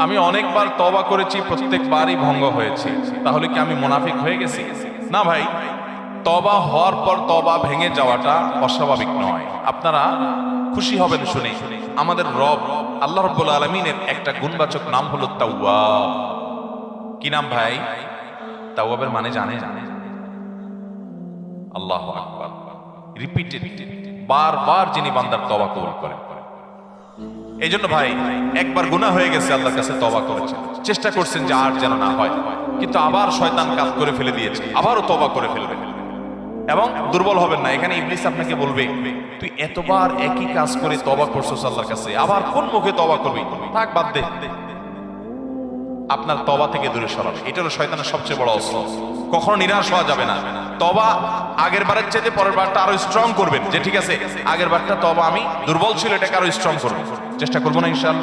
আমি অনেকবার তওবা করেছি, প্রত্যেকবারই ভঙ্গ হয়েছে, তাহলে কি আমি মুনাফিক হয়ে গেছি? না ভাই, তওবা হওয়ার পর তওবা ভেঙে যাওয়াটা অস্বাভাবিক নয়। আপনারা খুশি হবেন শুনে, আমাদের রব আল্লাহ রাব্বুল আলামিনের একটা গুণবাচক নাম হলো তাওয়াব। কি নাম ভাই? তাওয়াবের মানে জানেন? আল্লাহু আকবার। রিপিটেড, বারবার যিনি বান্দার তওবা কবুল করেন। এই জন্য ভাই, একবার গুনাহ হয়ে গেছে, আল্লাহর কাছে তওবা করেছেন, চেষ্টা করছেন যে আর যেন না হয়, কিন্তু আবার শয়তান কাজ করে ফেলে দিয়েছে, আবারও তওবা করে ফেলবেন এবং দুর্বল হবেন না। এখানে ইবলিস আপনাকে বলবে, তুই এতবার একই কাজ করে তওবা করছস আল্লাহর কাছে, আবার কোন মুখে তওবা করবি? থাক, বাদ দে। আপনার তওবা থেকে দূরে সরাবে, এটা হলো শয়তানের সবচেয়ে বড় অস্ত্র। কখনো নিরাশ হওয়া যাবে না। তওবা আগের বারের চাইতে পরের বারটা আরো স্ট্রং করবেন, যে ঠিক আছে আগের বারটা তওবা আমি দুর্বল ছিল, এটাকে আরো স্ট্রং করব, চেষ্টা করবো না ইনশাআল্লাহ।